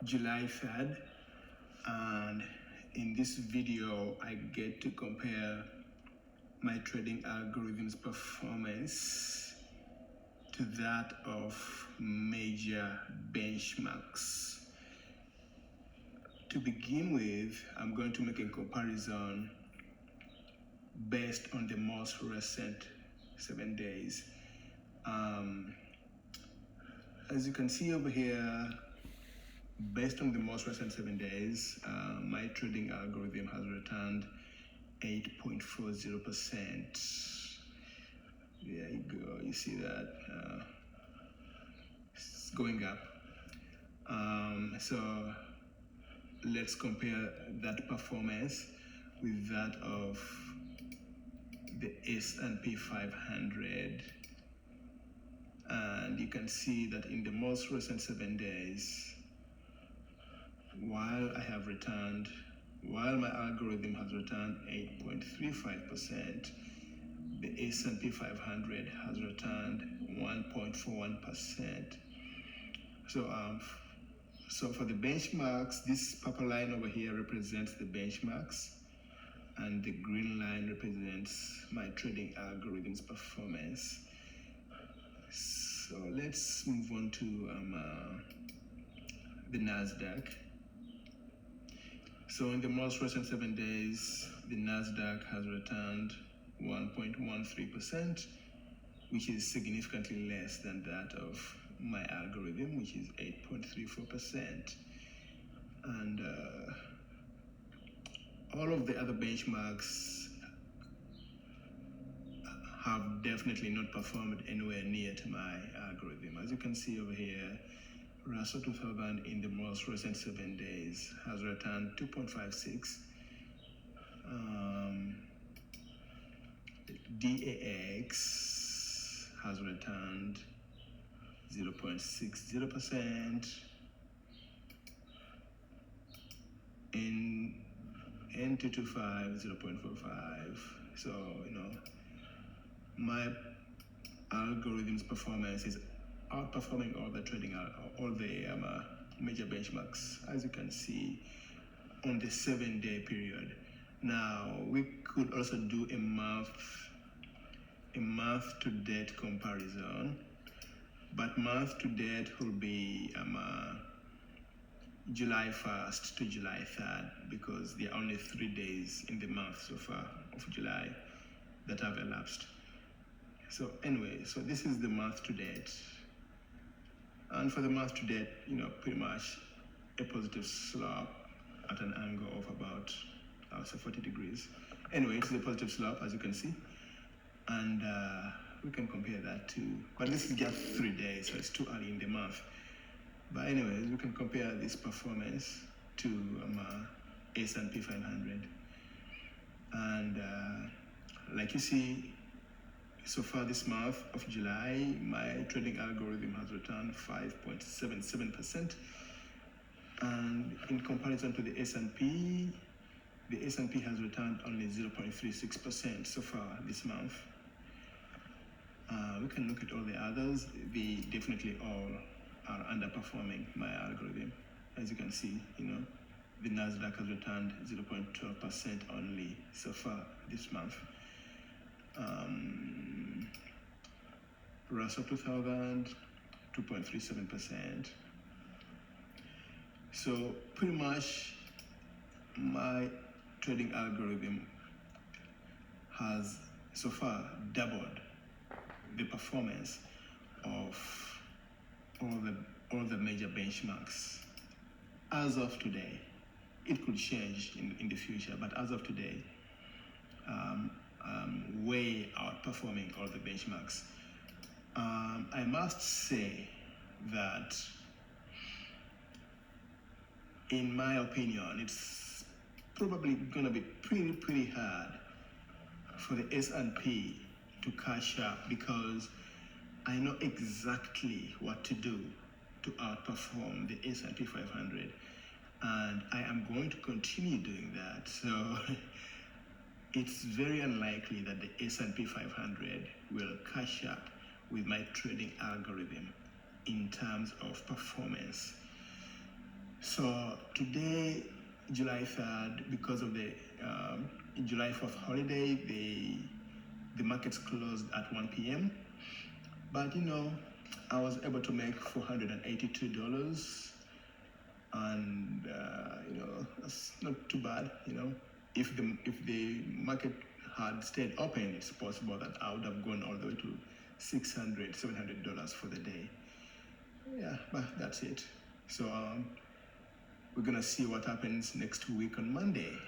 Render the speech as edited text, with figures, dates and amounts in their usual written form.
July 3rd, and in this video I get to compare my trading algorithm's performance to that of major benchmarks. To begin with, I'm going to make a comparison based on the most recent 7 days. As you can see over here, based on the most recent 7 days, my trading algorithm has returned 8.40%. There you go, you see that it's going up. So let's compare that performance with that of the S&P 500, and you can see that in the most recent 7 days, while my algorithm has returned 8.35%, the S&P 500 has returned 1.41%. So for the benchmarks, this purple line over here represents the benchmarks, and the green line represents my trading algorithm's performance. So let's move on to the Nasdaq. So in the most recent 7 days, the Nasdaq has returned 1.13%, which is significantly less than that of my algorithm, which is 8.34%. And all of the other benchmarks have definitely not performed anywhere near to my algorithm. As you can see over here, Russell 2000 in the most recent 7 days has returned 2.56. DAX has returned 0.60%. In N225, 0.45. So, my algorithm's performance is outperforming all the major benchmarks, as you can see on the 7-day period. Now we could also do a month to date comparison, but month to date will be July 1st to July 3rd, because there are only 3 days in the month so far of July that have elapsed. So anyway, so this is the month to date. And for the month to date, pretty much a positive slope at an angle of about, I would say, 40 degrees. Anyway, it's a positive slope, as you can see. And we can compare that to, but this is just 3 days, so it's too early in the month. But anyways, we can compare this performance to S&P 500. And like you see, so far this month of July, my trading algorithm has returned 5.77%. And in comparison to the S&P has returned only 0.36% so far this month. We can look at all the others. They definitely all are underperforming my algorithm. As you can see, the Nasdaq has returned 0.12% only so far this month. Russell 2000, 2.37%. So pretty much my trading algorithm has so far doubled the performance of all the major benchmarks. As of today, it could change in the future, but as of today, way outperforming all the benchmarks. I must say that, in my opinion, it's probably going to be pretty hard for the S&P to catch up, because I know exactly what to do to outperform the S&P 500, and I am going to continue doing that. So it's very unlikely that the S&P 500 will catch up with my trading algorithm in terms of performance. So So today, July 3rd, because of the July 4th holiday, the markets closed at 1 p.m. But I was able to make $482, and that's not too bad. If the market had stayed open, it's possible that I would have gone all the way to $600-700 for the day. Yeah, but that's it. So we're gonna see what happens next week on Monday.